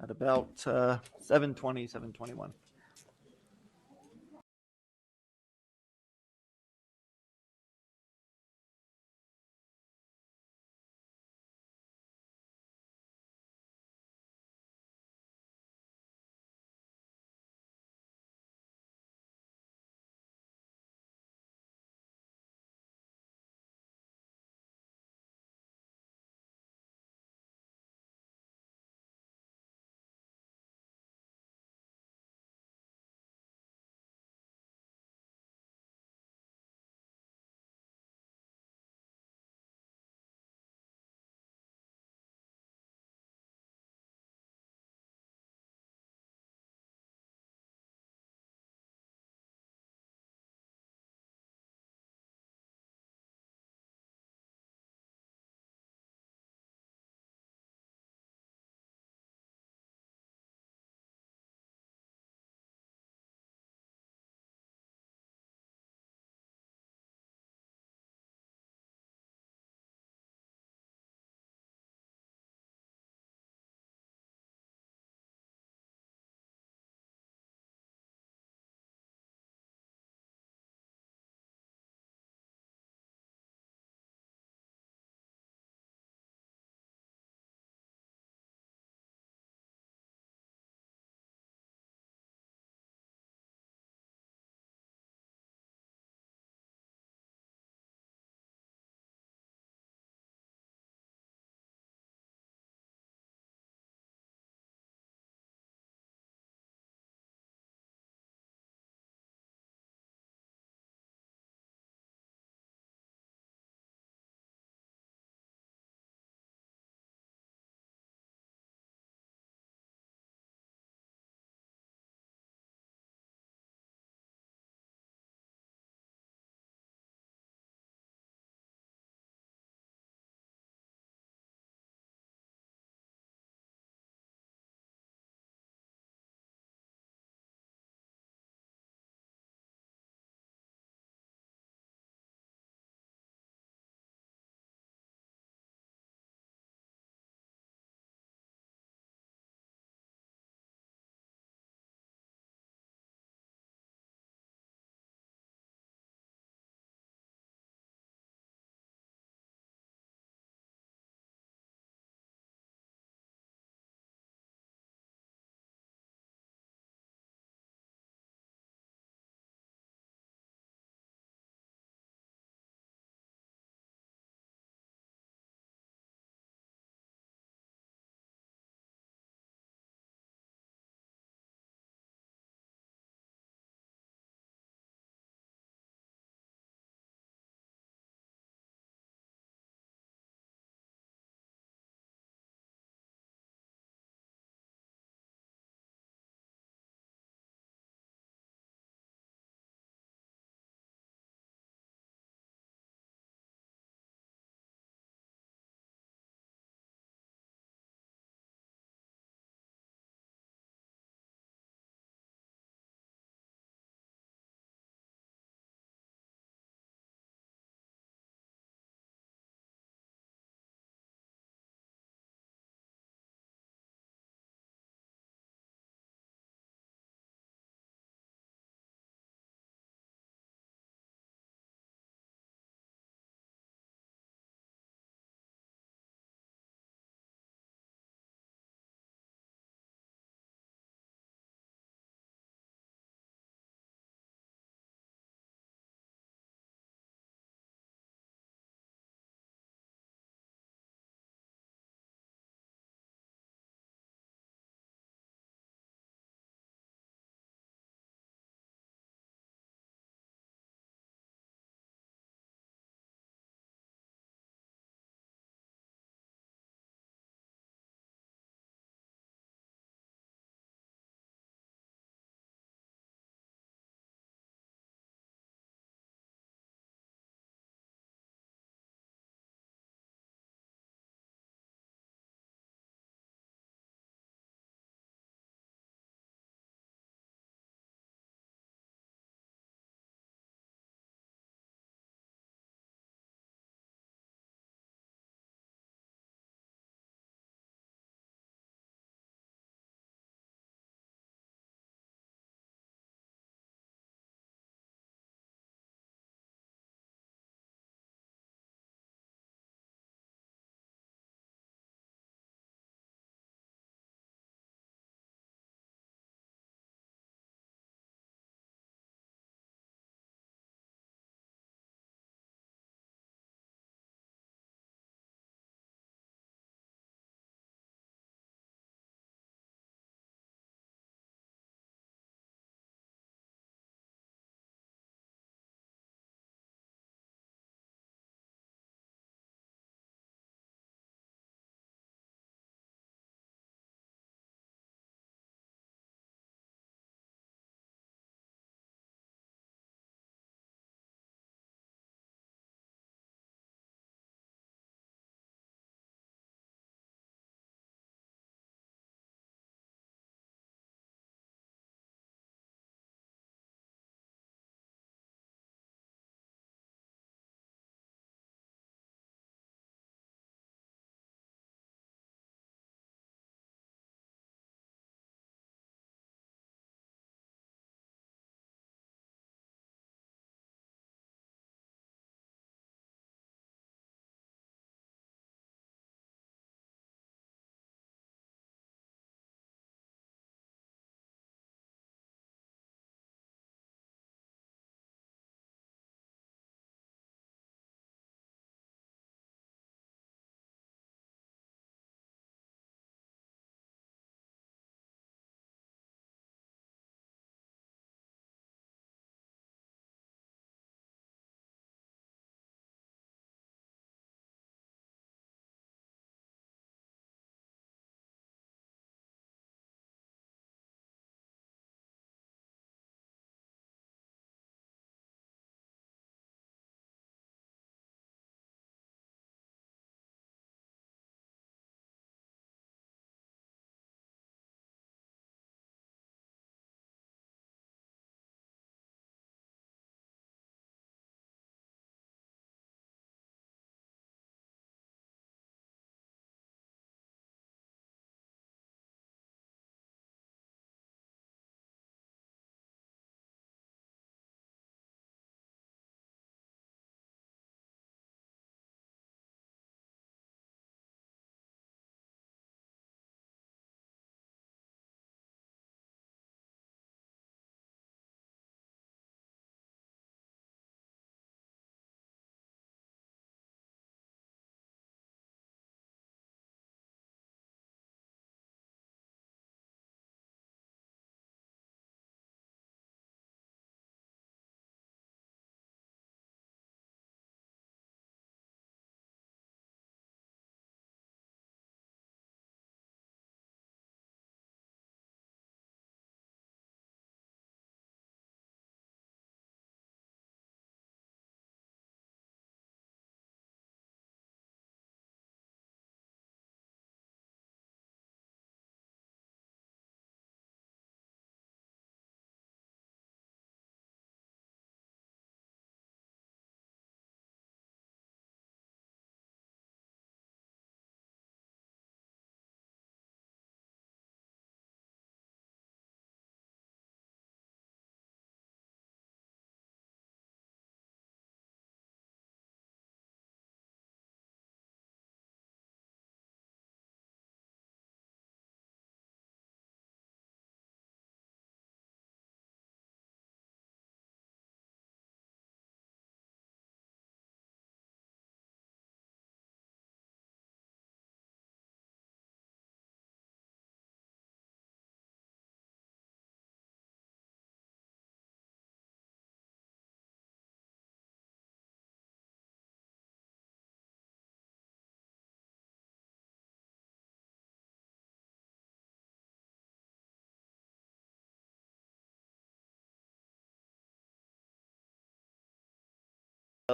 at about 7:20, 7:21.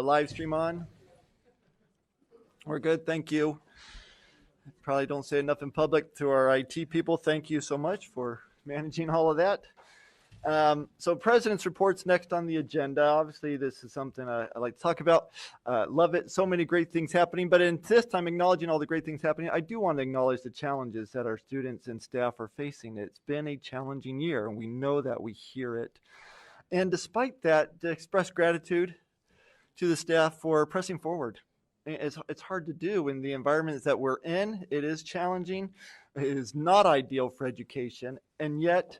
Live stream on. We're good. Thank you. Probably don't say enough in public to our IT people. Thank you so much for managing all of that. So President's Report's next on the agenda. Obviously, this is something I like to talk about. Love it. So many great things happening. But in this time, acknowledging all the great things happening, I do want to acknowledge the challenges that our students and staff are facing. It's been a challenging year, and we know that. We hear it. And despite that, to express gratitude to the staff for pressing forward. It's hard to do in the environments that we're in. It is challenging. It is not ideal for education. And yet,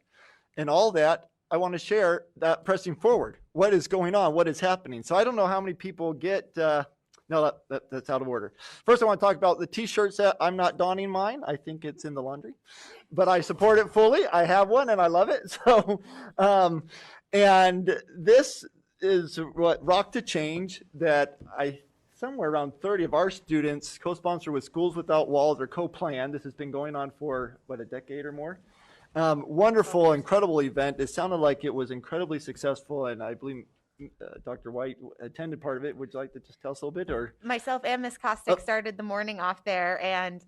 in all that, I want to share that pressing forward. What is going on? What is happening? So I don't know how many people get, no, that's out of order. First, I want to talk about the t-shirts that I'm not donning mine. I think it's in the laundry, but I support it fully. I have one and I love it. So, and this is what Rock to Change that somewhere around 30 of our students co-sponsor with Schools Without Walls or co-plan. This has been going on for, a decade or more. Wonderful, incredible event. It sounded like it was incredibly successful, and I believe Dr. White attended part of it. Would you like to just tell us a little bit? Or myself and Miss Kostick started the morning off there, and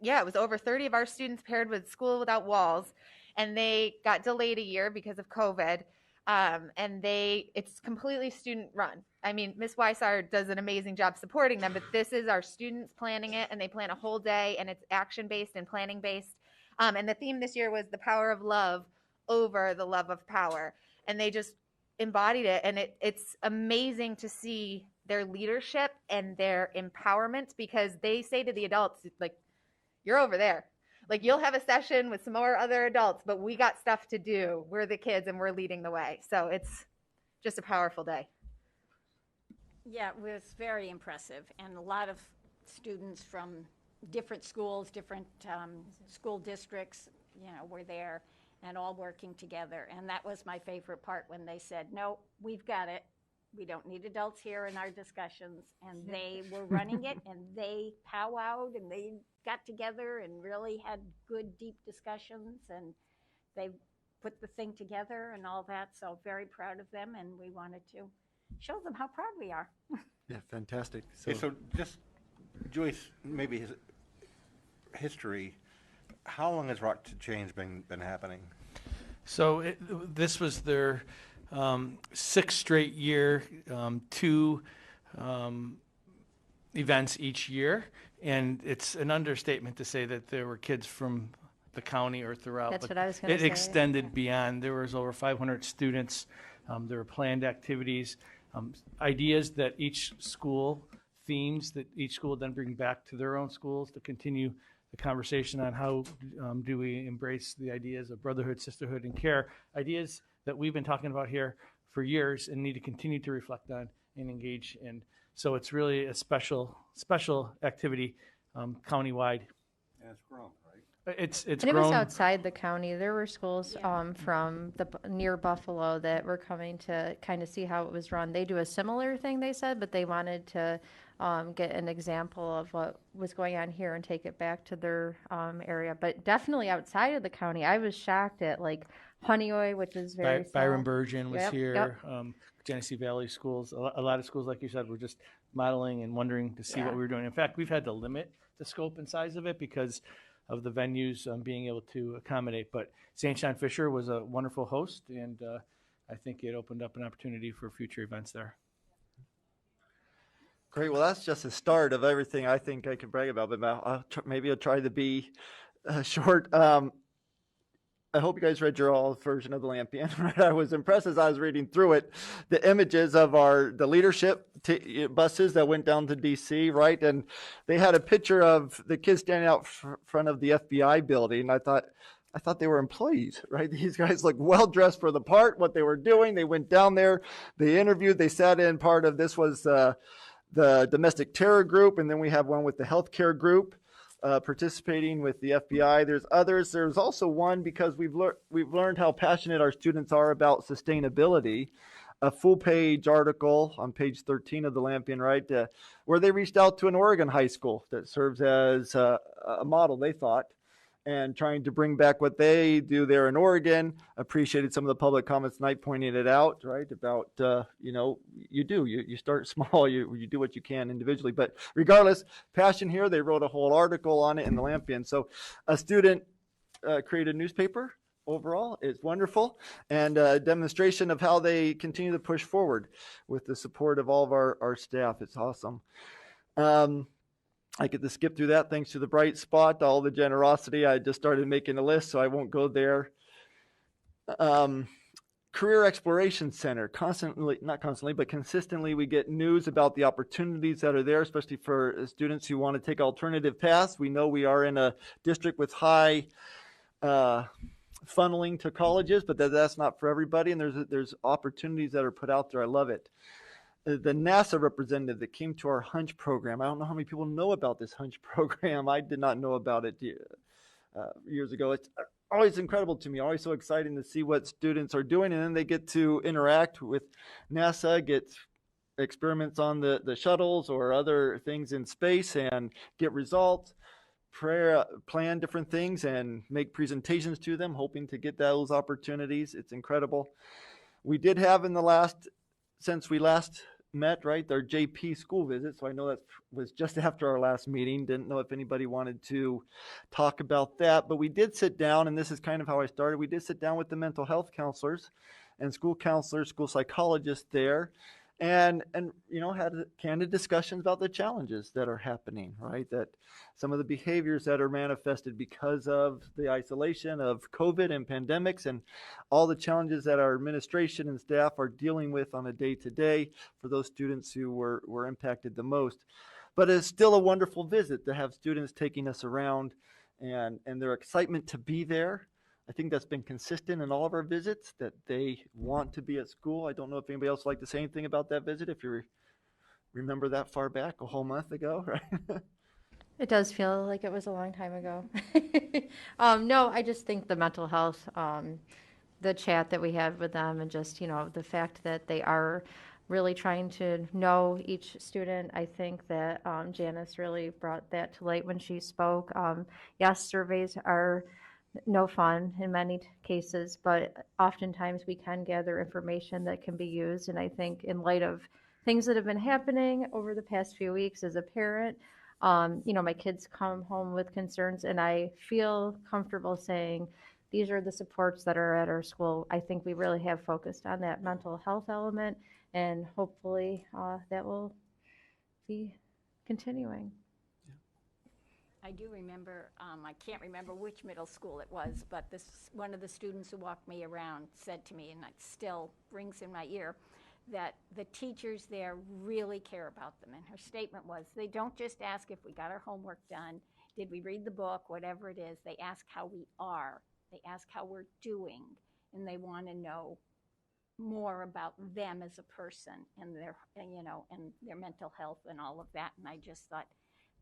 yeah, it was over 30 of our students paired with School Without Walls, and they got delayed a year because of COVID, and it's completely student run. I mean, Miss Weissar does an amazing job supporting them, but this is our students planning it, and they plan a whole day, and it's action-based and planning-based. And the theme this year was the power of love over the love of power. And they just embodied it. And it's amazing to see their leadership and their empowerment, because they say to the adults, like, you're over there. Like, you'll have a session with some more other adults, but we got stuff to do. We're the kids and we're leading the way. So it's just a powerful day. Yeah, it was very impressive. And a lot of students from different schools, different school districts, were there and all working together. And that was my favorite part, when they said, no, we've got it. We don't need adults here in our discussions. And they were running it, and they powwowed, and they got together and really had good, deep discussions, and they put the thing together and all that. So very proud of them, and we wanted to show them how proud we are. Yeah, fantastic. So just, Joyce, maybe his history, how long has Rock to Change been happening? So this was their sixth straight year, 2 events each year, and it's an understatement to say that there were kids from the county or throughout. That's what I was going to say. It extended beyond. There was over 500 students. There were planned activities, ideas that each school, themes that each school would then bring back to their own schools to continue the conversation on how do we embrace the ideas of brotherhood, sisterhood, and care, ideas that we've been talking about here for years and need to continue to reflect on and engage in. So it's really a special activity countywide. And it's grown, right? It's And grown. it was outside the county. There were schools from near Buffalo that were coming to kind of see how it was run. They do a similar thing, they said, but they wanted to get an example of what was going on here and take it back to their area. But definitely outside of the county, I was shocked at like Honeoye, which is very Byron small. Burgeon was Yep, here. yep. Genesee Valley schools, a lot of schools, like you said, were just modeling and wondering to see what we were doing. In fact, we've had to limit the scope and size of it because of the venues being able to accommodate. But St. John Fisher was a wonderful host, and I think it opened up an opportunity for future events there. Great. Well, that's just the start of everything I think I can brag about, but maybe I'll try to be short. I hope you guys read your all version of the Lampion. Right? I was impressed as I was reading through it, the images of the leadership buses that went down to DC, right? And they had a picture of the kids standing out front of the FBI building. I thought they were employees, right? These guys look well dressed for the part, what they were doing. They went down there, they interviewed, they sat in. Part of this was the domestic terror group, and then we have one with the healthcare group. Participating with the FBI. There's others. There's also one because we've learned how passionate our students are about sustainability. A full-page article on page 13 of the Lampion, right, where they reached out to an Oregon high school that serves as a model, they thought, and trying to bring back what they do there in Oregon. Appreciated some of the public comments tonight pointing it out, right? About, you start small, you do what you can individually. But regardless, passion here, they wrote a whole article on it in the Lampion. So a student created a newspaper overall. It's wonderful, and a demonstration of how they continue to push forward with the support of all of our staff. It's awesome. I get to skip through that thanks to the bright spot, all the generosity. I just started making a list, so I won't go there. Career Exploration Center, not constantly, but consistently, we get news about the opportunities that are there, especially for students who want to take alternative paths. We know we are in a district with high funneling to colleges, but that's not for everybody, and there's opportunities that are put out there. I love it. The NASA representative that came to our Hunch program. I don't know how many people know about this Hunch program. I did not know about it years ago. It's always incredible to me, always so exciting to see what students are doing, and then they get to interact with NASA, get experiments on the shuttles or other things in space and get results, plan different things and make presentations to them, hoping to get those opportunities. It's incredible. We did have since we last met, right, our JP school visit. So I know that was just after our last meeting. Didn't know if anybody wanted to talk about that, but we did sit down, and this is kind of how I started. We did sit down with the mental health counselors and school counselors, school psychologists there, and had candid discussions about the challenges that are happening, right? That some of the behaviors that are manifested because of the isolation of COVID and pandemics, and all the challenges that our administration and staff are dealing with on a day-to-day for those students who were impacted the most. But it's still a wonderful visit to have students taking us around and their excitement to be there. I think that's been consistent in all of our visits, that they want to be at school. I don't know if anybody else would like to say anything about that visit, if you remember that far back, a whole month ago, right? It does feel like it was a long time ago. No, I just think the mental health, the chat that we had with them, and just, the fact that they are really trying to know each student. I think that Janice really brought that to light when she spoke. Yes, surveys are no fun in many cases, but oftentimes we can gather information that can be used. And I think in light of things that have been happening over the past few weeks as a parent, my kids come home with concerns, and I feel comfortable saying these are the supports that are at our school. I think we really have focused on that mental health element, and hopefully that will be continuing. I do remember, I can't remember which middle school it was, but one of the students who walked me around said to me, and it still rings in my ear, that the teachers there really care about them. And her statement was, they don't just ask if we got our homework done, did we read the book, whatever it is. They ask how we are. They ask how we're doing, and they want to know more about them as a person and their mental health and all of that. And I just thought,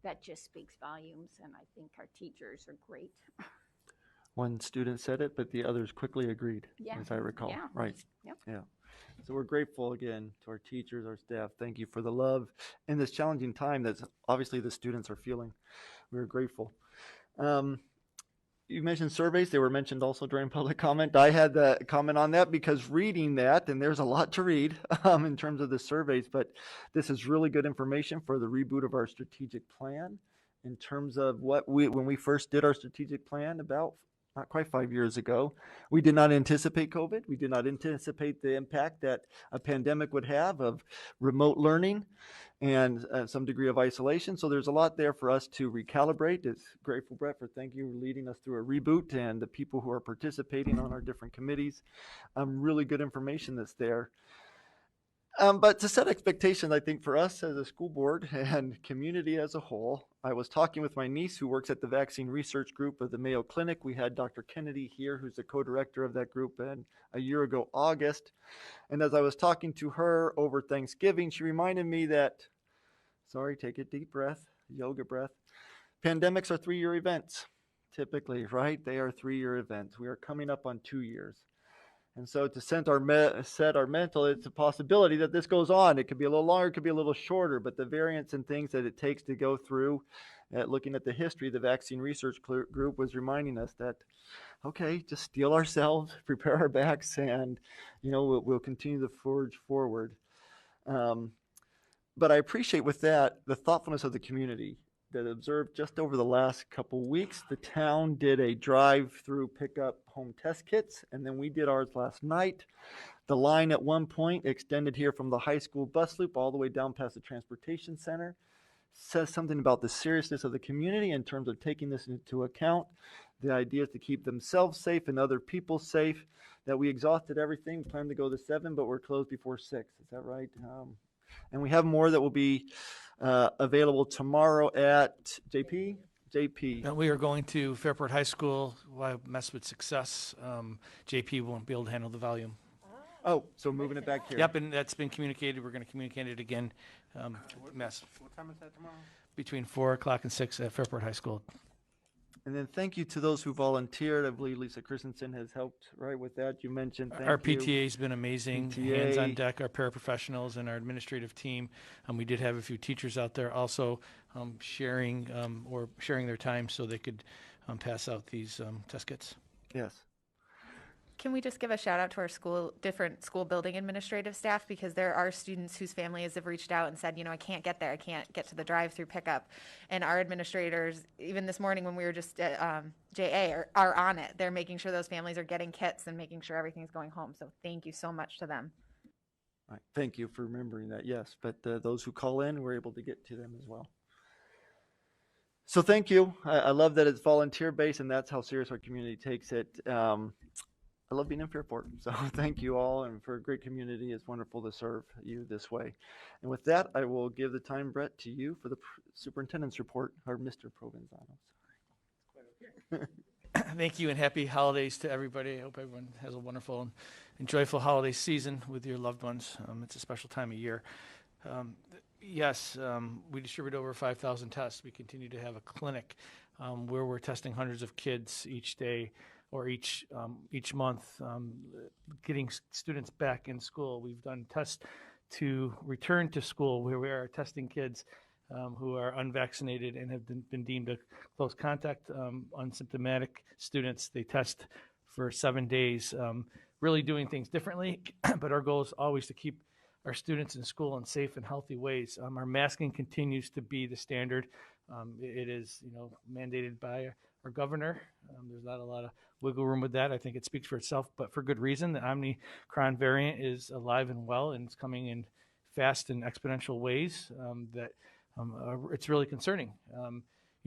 that just speaks volumes, and I think our teachers are great. One student said it, but the others quickly agreed, as I recall. Yeah. Right. Yep. Yeah. So we're grateful again to our teachers, our staff. Thank you for the love in this challenging time that obviously the students are feeling. We're grateful. You mentioned surveys. They were mentioned also during public comment. I had the comment on that because reading that, and there's a lot to read in terms of the surveys, but this is really good information for the reboot of our strategic plan in terms of when we first did our strategic plan about not quite 5 years ago, we did not anticipate COVID. We did not anticipate the impact that a pandemic would have of remote learning and some degree of isolation. So there's a lot there for us to recalibrate. It's grateful, Brett, for thank you for leading us through a reboot, and the people who are participating on our different committees. Really good information that's there. But to set expectations, I think for us as a school board and community as a whole, I was talking with my niece who works at the vaccine research group of the Mayo Clinic. We had Dr. Kennedy here, who's the co-director of that group, and a year ago, August. And as I was talking to her over Thanksgiving, she reminded me that, take a deep breath, yoga breath. Pandemics are 3-year events, typically, right? They are 3-year events. We are coming up on 2 years. And so to set our mental, it's a possibility that this goes on. It could be a little longer, it could be a little shorter, but the variants and things that it takes to go through, looking at the history, the vaccine research group was reminding us that, okay, just steel ourselves, prepare our backs, and, we'll continue to forge forward. But I appreciate with that the thoughtfulness of the community that observed just over the last couple weeks. The town did a drive-through pickup home test kits, and then we did ours last night. The line at one point extended here from the high school bus loop all the way down past the transportation center. Says something about the seriousness of the community in terms of taking this into account. The idea is to keep themselves safe and other people safe. That we exhausted everything, planned to go to 7, but we're closed before 6. Is that right? And we have more that will be available tomorrow at JP. We are going to Fairport High School. Why mess with success? JP won't be able to handle the volume. Oh, so moving it back here. Yep, and that's been communicated. We're going to communicate it again. Mess What time is that tomorrow? between 4 o'clock and 6 at Fairport High School. And then thank you to those who volunteered. I believe Lisa Christensen has helped right with that. You mentioned thank Our you. PTA has been amazing. PTA. Hands on deck, our paraprofessionals and our administrative team. We did have a few teachers out there also sharing their time so they could pass out these test kits. Yes. Can we just give a shout out to our different school building administrative staff, because there are students whose families have reached out and said, I can't get there, I can't get to the drive-through pickup, and our administrators, even this morning when we were just at JA, are on it. They're making sure those families are getting kits and making sure everything's going home. So thank you so much to them. All right. Thank you for remembering that. Yes, but those who call in, we're able to get to them as well. So thank you. I love that it's volunteer based, and that's how serious our community takes it. I love being in Fairport, so thank you all, and for a great community. It's wonderful to serve you this way. And with that, I will give the time, Brett, to you for the superintendent's report, or Mr. Provenzano. Thank you, and happy holidays to everybody. I hope everyone has a wonderful and joyful holiday season with your loved ones. It's a special time of year. Yes, we distribute over 5,000 tests. We continue to have a clinic where we're testing hundreds of kids each day or each month, getting students back in school. We've done tests to return to school where we are testing kids who are unvaccinated and have been deemed a close contact, unsymptomatic students. They test for 7 days, really doing things differently, but our goal is always to keep our students in school in safe and healthy ways. Our masking continues to be the standard. It is, mandated by our governor. There's not a lot of wiggle room with that. I think it speaks for itself, but for good reason. The Omicron variant is alive and well, and it's coming in fast and exponential ways that it's really concerning.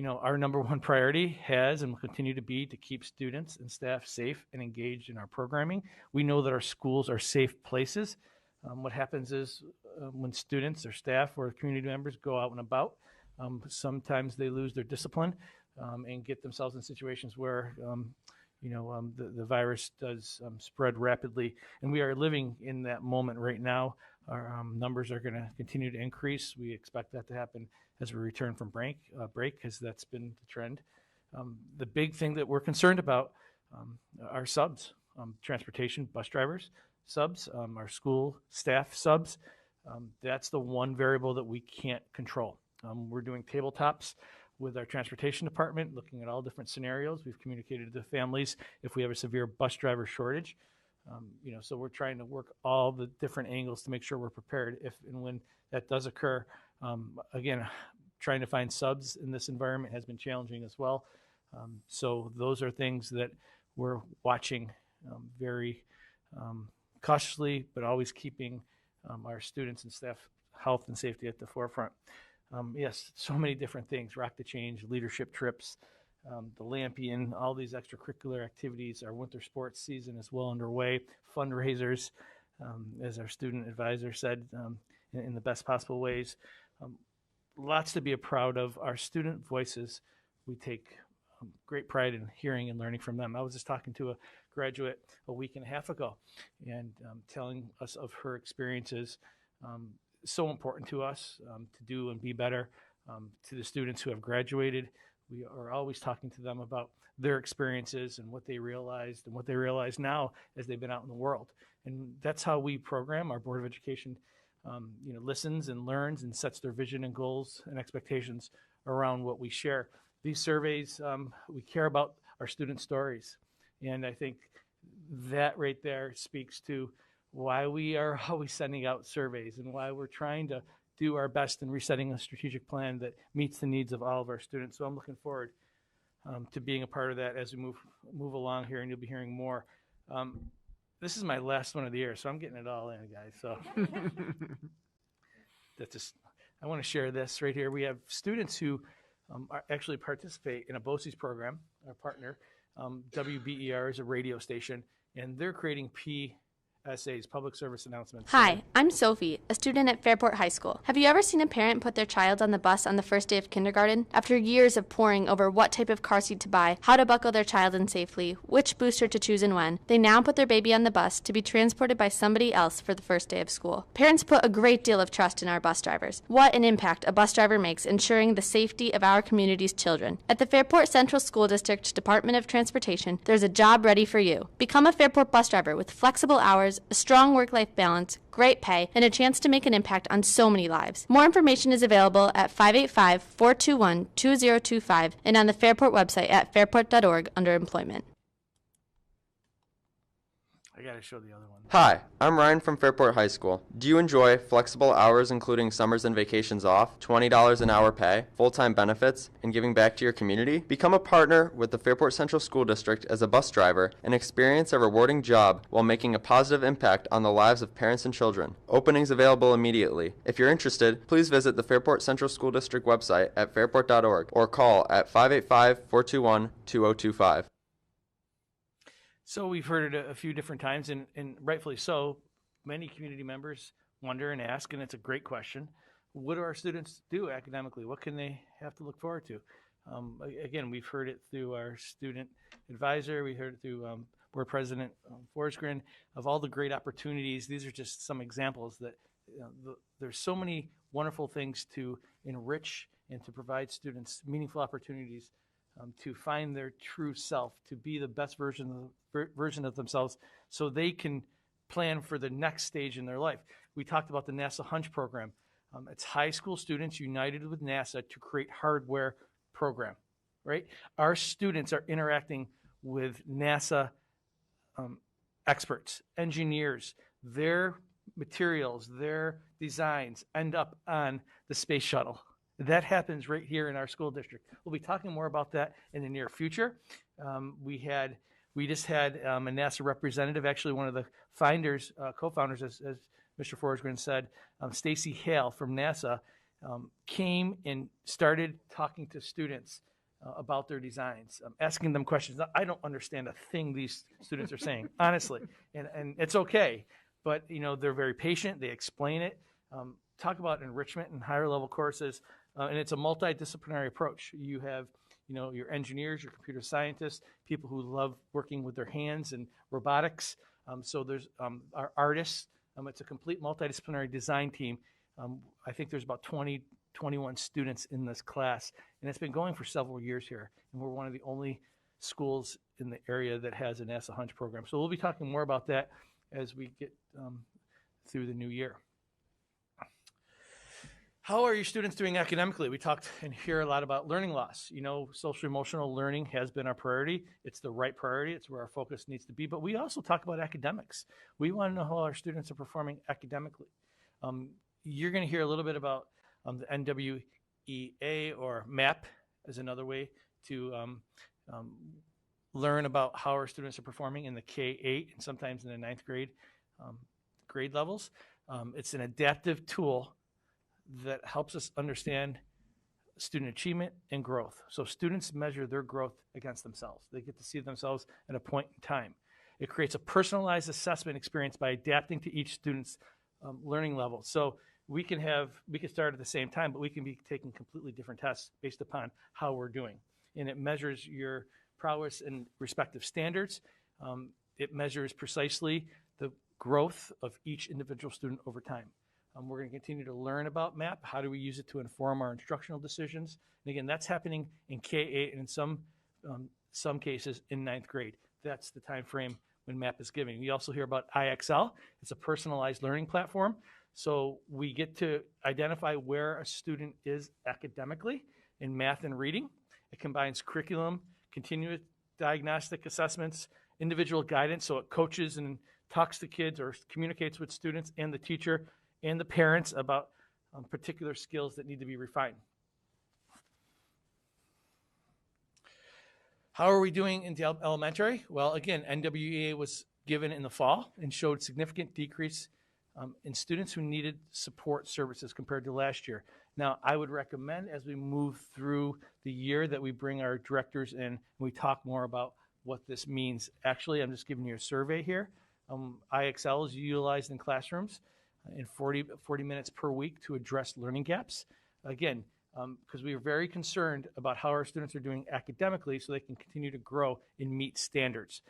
Our number one priority has and will continue to be to keep students and staff safe and engaged in our programming. We know that our schools are safe places. What happens is when students or staff or community members go out and about, sometimes they lose their discipline and get themselves in situations where the virus does spread rapidly. And we are living in that moment right now. Our numbers are going to continue to increase. We expect that to happen as we return from break, because that's been the trend. The big thing that we're concerned about are subs, transportation, bus drivers, subs, our school staff subs. That's the one variable that we can't control. We're doing tabletops with our transportation department, looking at all different scenarios. We've communicated to families if we have a severe bus driver shortage. So we're trying to work all the different angles to make sure we're prepared if and when that does occur. Again, trying to find subs in this environment has been challenging as well. So those are things that we're watching very cautiously, but always keeping our students and staff health and safety at the forefront. Yes, so many different things, Rock the Change, leadership trips, the Lampion, all these extracurricular activities. Our winter sports season is well underway, fundraisers, as our student advisor said, in the best possible ways. Lots to be proud of. Our student voices, we take great pride in hearing and learning from them. I was just talking to a graduate a week and a half ago and telling us of her experiences. So important to us to do and be better. To the students who have graduated, We are always talking to them about their experiences and what they realized and what they realize now as they've been out in the world. And that's how we program. Our Board of Education listens and learns and sets their vision and goals and expectations around what we share. These surveys, we care about our student stories. And I think that right there speaks to why we are always sending out surveys and why we're trying to do our best in resetting a strategic plan that meets the needs of all of our students. So I'm looking forward to being a part of that as we move along here, and you'll be hearing more. This is my last one of the year, so I'm getting it all in, guys. So that's just, I want to share this right here. We have students who actually participate in a BOCES program, our partner. WBER is a radio station, and they're creating PSAs, public service announcements. Hi, I'm Sophie, a student at Fairport High School. Have you ever seen a parent put their child on the bus on the first day of kindergarten? After years of poring over what type of car seat to buy, how to buckle their child in safely, which booster to choose and when, they now put their baby on the bus to be transported by somebody else for the first day of school. Parents put a great deal of trust in our bus drivers. What an impact a bus driver makes ensuring the safety of our community's children. At the Fairport Central School District Department of Transportation, there's a job ready for you. Become a Fairport bus driver with flexible hours, a strong work-life balance, great pay, and a chance to make an impact on so many lives. More information is available at 585-421-2025 and on the Fairport website at fairport.org under employment. I got to show the other one. Hi, I'm Ryan from Fairport High School. Do you enjoy flexible hours including summers and vacations off, $20 an hour pay, full-time benefits, and giving back to your community? Become a partner with the Fairport Central School District as a bus driver and experience a rewarding job while making a positive impact on the lives of parents and children. Openings available immediately. If you're interested, please visit the Fairport Central School District website at fairport.org or call at 585-421-2025. So we've heard it a few different times, and rightfully so. Many community members wonder and ask, and it's a great question, what do our students do academically? What can they have to look forward to? Again, we've heard it through our student advisor. We heard it through Board President Forsgren of all the great opportunities. These are just some examples that there's so many wonderful things to enrich and to provide students meaningful opportunities to find their true self, to be the best version of themselves so they can plan for the next stage in their life. We talked about the NASA Hunch program. It's high school students united with NASA to create hardware program, right? Our students are interacting with NASA experts, engineers. Their materials, their designs end up on the space shuttle. That happens right here in our school district. We'll be talking more about that in the near future. We just had a NASA representative, actually one of the founders, co-founders, as Mr. Forsgren said, Stacy Hale from NASA, came and started talking to students about their designs, asking them questions. I don't understand a thing these students are saying, honestly, and it's okay. But they're very patient. They explain it. Talk about enrichment and higher level courses. And it's a multidisciplinary approach. You have, your engineers, your computer scientists, people who love working with their hands and robotics. So there's our artists. It's a complete multidisciplinary design team. I think there's about 21 students in this class, and it's been going for several years here. And we're one of the only schools in the area that has a NASA Hunch program. So we'll be talking more about that as we get through the new year. How are your students doing academically? We talked and hear a lot about learning loss. Social emotional learning has been our priority. It's the right priority. It's where our focus needs to be. But we also talk about academics. We want to know how our students are performing academically. You're going to hear a little bit about the NWEA, or MAP is another way to learn about how our students are performing in the K-8 and sometimes in the 9th grade grade levels. It's an adaptive tool that helps us understand student achievement and growth. So students measure their growth against themselves. They get to see themselves at a point in time. It creates a personalized assessment experience by adapting to each student's learning level. So we can start at the same time, but we can be taking completely different tests based upon how we're doing. And it measures your prowess in respective standards. It measures precisely the growth of each individual student over time. We're going to continue to learn about MAP. How do we use it to inform our instructional decisions? And again, that's happening in K-8 and in some cases in ninth grade. That's the time frame when MAP is giving. We also hear about IXL. It's a personalized learning platform. So we get to identify where a student is academically in math and reading. It combines curriculum, continuous diagnostic assessments, individual guidance, so it coaches and talks to kids or communicates with students and the teacher and the parents about particular skills that need to be refined. How are we doing in the elementary? Well, again, NWEA was given in the fall and showed significant decrease in students who needed support services compared to last year. Now, I would recommend as we move through the year that we bring our directors in and we talk more about what this means. Actually, I'm just giving you a survey here. IXL is utilized in classrooms in 40 minutes per week to address learning gaps. Again, because we are very concerned about how our students are doing academically so they can continue to grow and meet standards.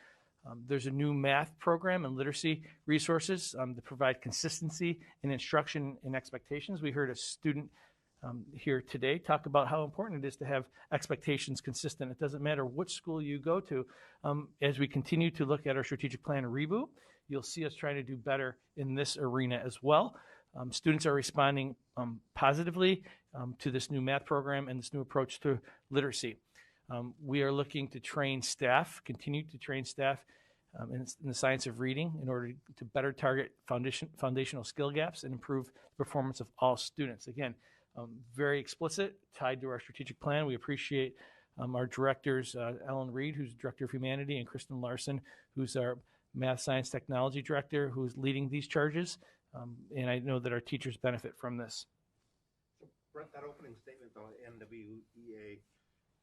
There's a new math program and literacy resources that provide consistency in instruction and expectations. We heard a student here today talk about how important it is to have expectations consistent. It doesn't matter which school you go to. As we continue to look at our strategic plan reboot, you'll see us trying to do better in this arena as well. Students are responding positively to this new math program and this new approach to literacy. We are looking to train staff, continue to train staff in the science of reading in order to better target foundational skill gaps and improve the performance of all students. Again, very explicit, tied to our strategic plan. We appreciate our directors, Ellen Reed, who's Director of Humanity, and Kristen Larson, who's our Math, Science, Technology Director, who's leading these charges. And I know that our teachers benefit from this. So, Brent, that opening statement on NWEA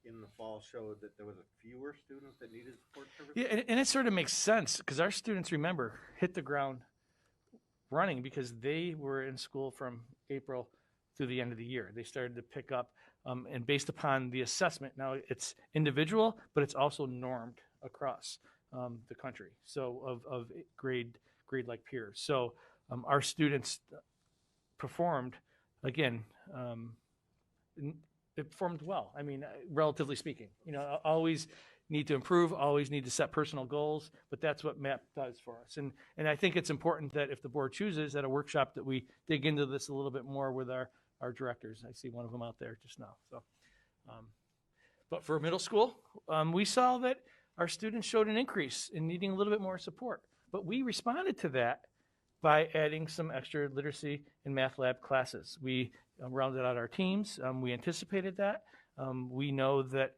in the fall showed that there was fewer students that needed support services? Yeah, and it sort of makes sense because our students, remember, hit the ground running because they were in school from April through the end of the year. They started to pick up, and based upon the assessment, now it's individual, but it's also normed across the country, so of grade-like peers. So our students performed, again, it performed well. I mean, relatively speaking, always need to improve, always need to set personal goals, but that's what MAP does for us. And I think it's important that if the board chooses at a workshop that we dig into this a little bit more with our directors. I see one of them out there just now. So, but for middle school, we saw that our students showed an increase in needing a little bit more support, but we responded to that by adding some extra literacy and math lab classes. We rounded out our teams. We anticipated that. We know that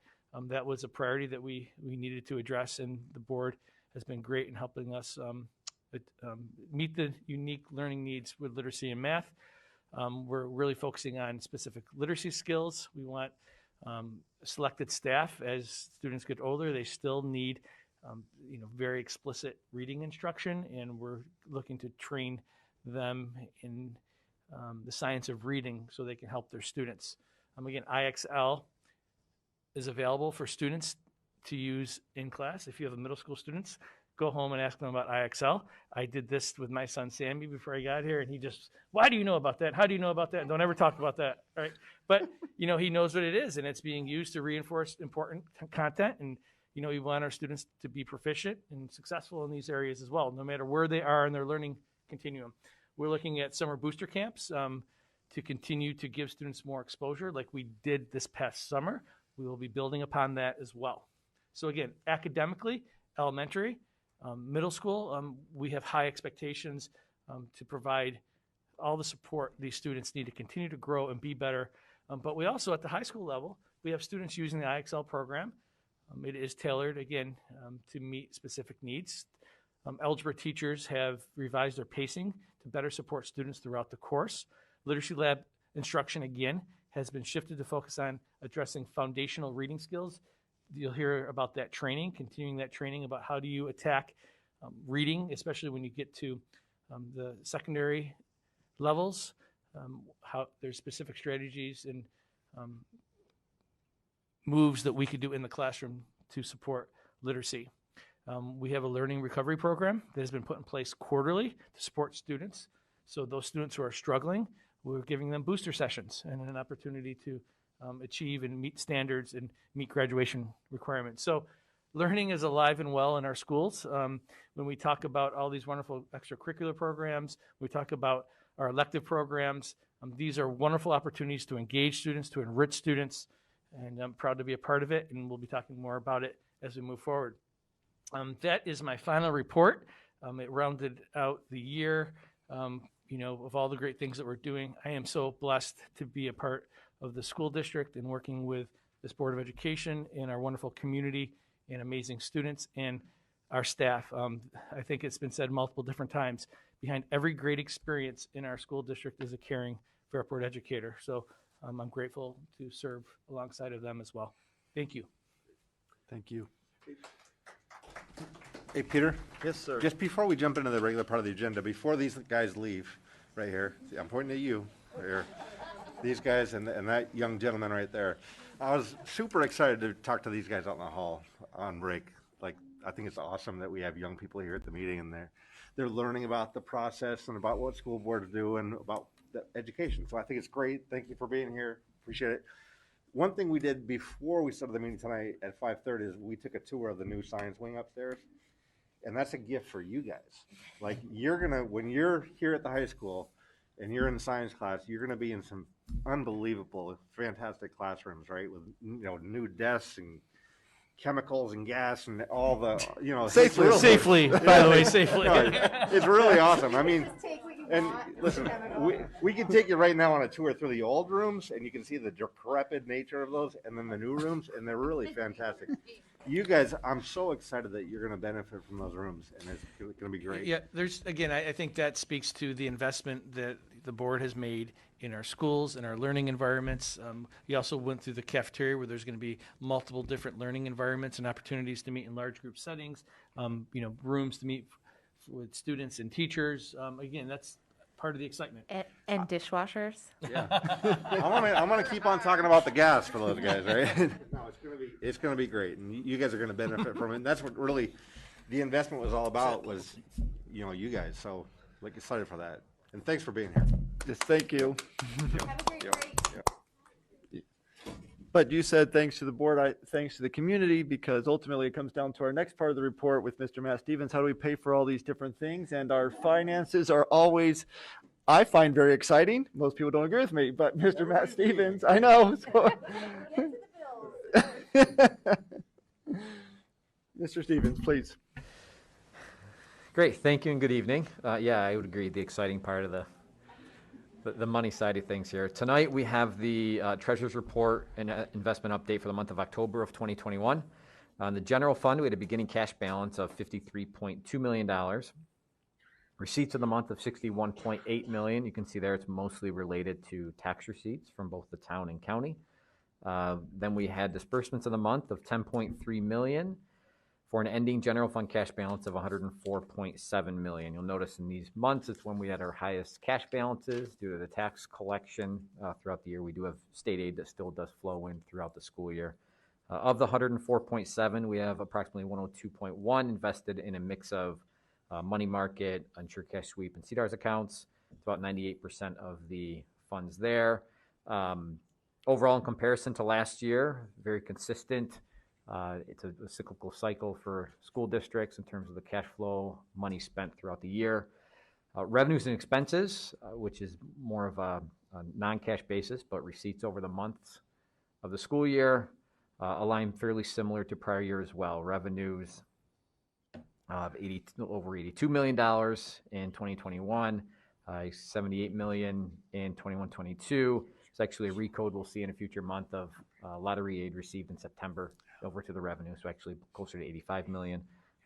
that was a priority that we needed to address, and the board has been great in helping us meet the unique learning needs with literacy and math. We're really focusing on specific literacy skills. We want selected staff. As students get older, they still need very explicit reading instruction, and we're looking to train them in the science of reading so they can help their students. Again, IXL is available for students to use in class. If you have middle school students, go home and ask them about IXL. I did this with my son Sammy before I got here, and he just, why do you know about that? How do you know about that? Don't ever talk about that, right? But he knows what it is, and it's being used to reinforce important content. And we want our students to be proficient and successful in these areas as well, no matter where they are in their learning continuum. We're looking at summer booster camps to continue to give students more exposure, like we did this past summer. We will be building upon that as well. So again, academically, elementary, middle school, we have high expectations to provide all the support these students need to continue to grow and be better. But we also, at the high school level, we have students using the IXL program. It is tailored, again, to meet specific needs. Algebra teachers have revised their pacing to better support students throughout the course. Literacy lab instruction, again, has been shifted to focus on addressing foundational reading skills. You'll hear about that training, continuing that training about how do you attack reading, especially when you get to the secondary levels, how there's specific strategies and moves that we could do in the classroom to support literacy. We have a learning recovery program that has been put in place quarterly to support students So those students who are struggling, we're giving them booster sessions and an opportunity to achieve and meet standards and meet graduation requirements. So learning is alive and well in our schools. When we talk about all these wonderful extracurricular programs, we talk about our elective programs. These are wonderful opportunities to engage students, to enrich students, and I'm proud to be a part of it, and we'll be talking more about it as we move forward. That is my final report. It rounded out the year, of all the great things that we're doing. I am so blessed to be a part of the school district and working with this Board of Education and our wonderful community and amazing students and our staff. I think it's been said multiple different times, behind every great experience in our school district is a caring Fairport educator. So I'm grateful to serve alongside of them as well. Thank you. Thank you. Hey, Peter? Yes, sir. Just before we jump into the regular part of the agenda, before these guys leave, right here, see, I'm pointing at you, right here, these guys and that young gentleman right there. I was super excited to talk to these guys out in the hall on break. Like, I think it's awesome that we have young people here at the meeting, and they're learning about the process and about what school boards do and about the education. So I think it's great. Thank you for being here. Appreciate it. One thing we did before we started the meeting tonight at 5:30 is we took a tour of the new science wing upstairs. And that's a gift for you guys. Like, when you're here at the high school and you're in science class, you're gonna be in some unbelievable, fantastic classrooms, right? With, new desks and chemicals and gas and all the, Safely, by the way, safely. No, it's really awesome. I mean, and listen, we can take you right now on a tour through the old rooms, and you can see the decrepit nature of those, and then the new rooms, and they're really fantastic. You guys, I'm so excited that you're going to benefit from those rooms, and it's going to be great. Yeah, I think that speaks to the investment that the board has made in our schools and our learning environments. We also went through the cafeteria where there's going to be multiple different learning environments and opportunities to meet in large group settings, rooms to meet with students and teachers. Again, that's part of the excitement. And dishwashers. Yeah, I'm gonna keep on talking about the gas for those guys, right? No, it's gonna be great, and you guys are gonna benefit from it. And that's what really the investment was all about, was you guys. So, excited for that, and thanks for being here. Yes, thank you. Have a great break. But you said thanks to the board, thanks to the community, because ultimately it comes down to our next part of the report with Mr. Matt Stevens. How do we pay for all these different things? And our finances are always, I find, very exciting. Most people don't agree with me, but Mr. Matt Stevens, I know. So. Mr. Stevens, please. Great, thank you and good evening. Yeah, I would agree. The exciting part of the money side of things here. Tonight we have the Treasurer's Report and investment update for the month of October of 2021. On the general fund, we had a beginning cash balance of $53.2 million. Receipts of the month of $61.8 million. You can see there it's mostly related to tax receipts from both the town and county. Then we had disbursements of the month of $10.3 million. For an ending general fund cash balance of $104.7 million. You'll notice in these months it's when we had our highest cash balances due to the tax collection throughout the year. We do have state aid that still does flow in throughout the school year. Of the 104.7, we have approximately 102.1 invested in a mix of money market, insured cash sweep, and CDARS accounts. It's about 98% of the funds there. Overall, in comparison to last year, very consistent. It's a cyclical cycle for school districts in terms of the cash flow, money spent throughout the year. Revenues and expenses, which is more of a non-cash basis, but receipts over the months of the school year align fairly similar to prior year as well. Revenues of over $82 million in 2021, $78 million in 21-22. It's actually a recode we'll see in a future month of lottery aid received in September over to the revenue, so actually closer to $85 million.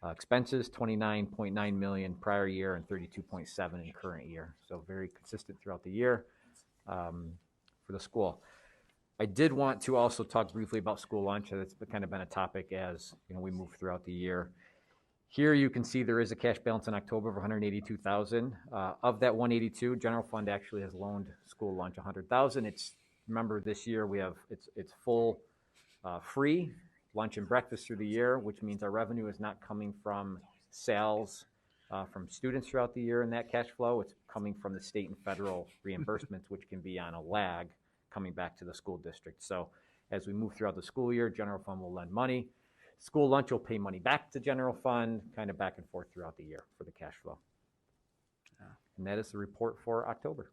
Expenses, $29.9 million prior year and $32.7 in current year. So very consistent throughout the year for the school. I did want to also talk briefly about school lunch. That's kind of been a topic as we move throughout the year. Here you can see there is a cash balance in October of $182,000. Of that $182,000, general fund actually has loaned school lunch $100,000. Remember this year we have it's full free lunch and breakfast through the year, which means our revenue is not coming from sales from students throughout the year in that cash flow. It's coming from the state and federal reimbursements, which can be on a lag coming back to the school district. So as we move throughout the school year, general fund will lend money. School lunch will pay money back to general fund, kind of back and forth throughout the year for the cash flow. And that is the report for October.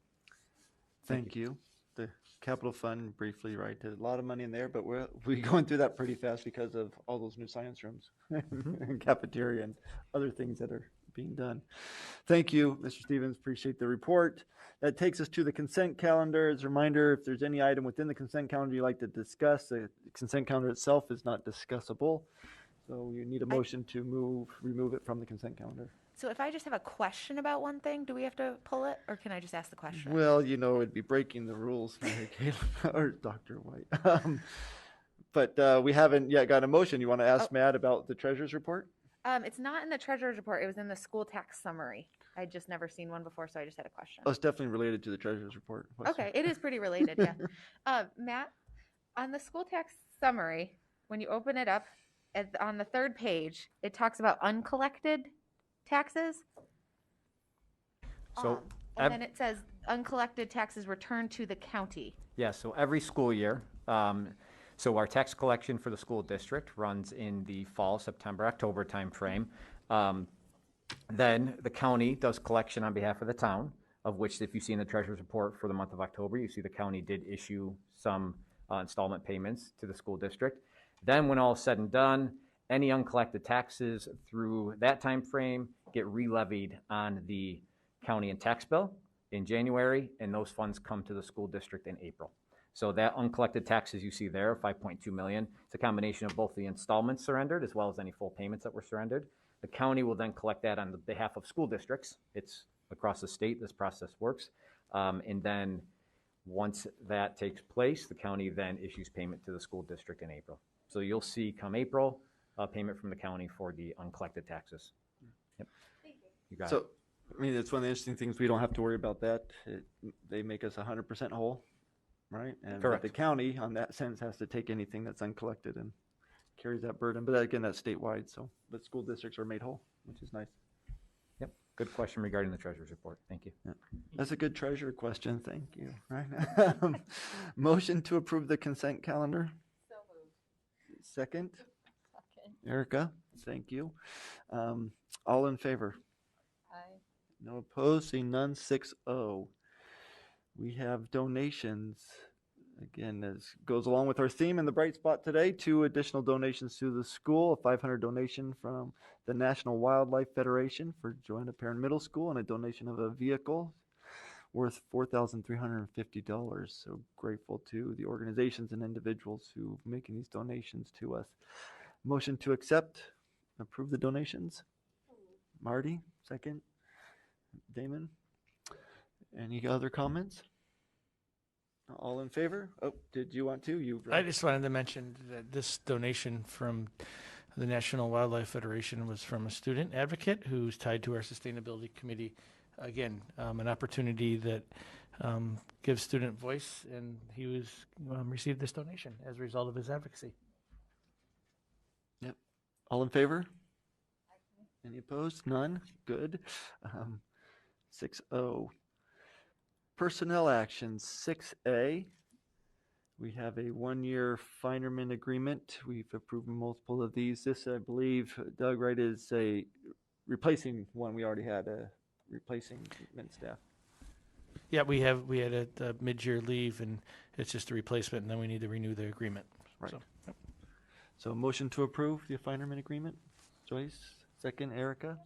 Thank you. The capital fund, briefly, right, a lot of money in there, but we're going through that pretty fast because of all those new science rooms and cafeteria and other things that are being done. Thank you, Mr. Stevens. Appreciate the report. That takes us to the consent calendar. As a reminder, if there's any item within the consent calendar you'd like to discuss, the consent calendar itself is not discussable. So you need a motion to remove it from the consent calendar. So if I just have a question about one thing, do we have to pull it, or can I just ask the question? Well, it'd be breaking the rules, Mary Kayla, or Dr. White. But we haven't yet got a motion. You want to ask Matt about the treasurer's report? It's not in the treasurer's report. It was in the school tax summary. I'd just never seen one before, so I just had a question. Oh, it's definitely related to the treasurer's report. Okay, it is pretty related, yeah. Matt, on the school tax summary, when you open it up, on the third page, it talks about uncollected taxes. So And then it says uncollected taxes returned to the county. yeah, so every school year, so our tax collection for the school district runs in the fall, September, October timeframe. Then the county does collection on behalf of the town, of which if you see in the treasurer's report for the month of October, you see the county did issue some installment payments to the school district. Then when all is said and done, any uncollected taxes through that time frame get re-levied on the county and tax bill in January, and those funds come to the school district in April. So that uncollected taxes you see there, 5.2 million, it's a combination of both the installments surrendered as well as any full payments that were surrendered. The county will then collect that on the behalf of school districts. It's across the state, this process works. And then once that takes place, the county then issues payment to the school district in April. So you'll see come April, payment from the county for the uncollected taxes. Yep. You got it. So, it's one of the interesting things. We don't have to worry about that. They make us 100% whole, right? And Correct. the county, on that sense, has to take anything that's uncollected and carries that burden. But again, that's statewide. So, but school districts are made whole, which is nice. Yep. Good question regarding the treasurer's report. Thank you. Yeah. That's a good treasurer question. Thank you. Right. Motion to approve the consent calendar. So moved. Second. Erica, thank you. All in favor? Aye. No opposed, seeing none, 6-0. We have donations. Again, as goes along with our theme in the bright spot today, 2 additional donations to the school, a $500 donation from the National Wildlife Federation for Joanna Perrin Middle School, and a donation of a vehicle worth $4,350. So grateful to the organizations and individuals who are making these donations to us. Motion to accept, approve the donations. Marty, second. Damon, any other comments? All in favor? Oh, did you want to? I just wanted to mention that this donation from the National Wildlife Federation was from a student advocate who's tied to our sustainability committee. Again, an opportunity that gives student voice, and he received this donation as a result of his advocacy. Yep. All in favor? Any opposed? None? Good. 6-0. Personnel actions, 6A. We have a 1-year fireman agreement. We've approved multiple of these. This, I believe, Doug, right, is a replacing one we already had, a replacing mint staff. Yeah, we had a mid-year leave, and it's just a replacement, and then we need to renew the agreement. Right. So, yep. So motion to approve the fireman agreement. Joyce, second. Erica,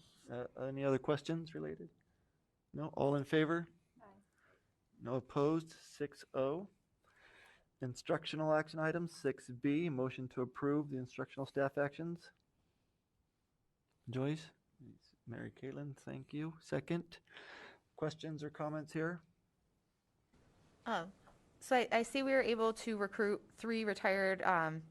any other questions related? No? All in favor? Aye. No opposed? 6-0. Instructional action items, 6B, motion to approve the instructional staff actions. Joyce? Mary Caitlin, thank you. Second. Questions or comments here? So I see we were able to recruit 3 retired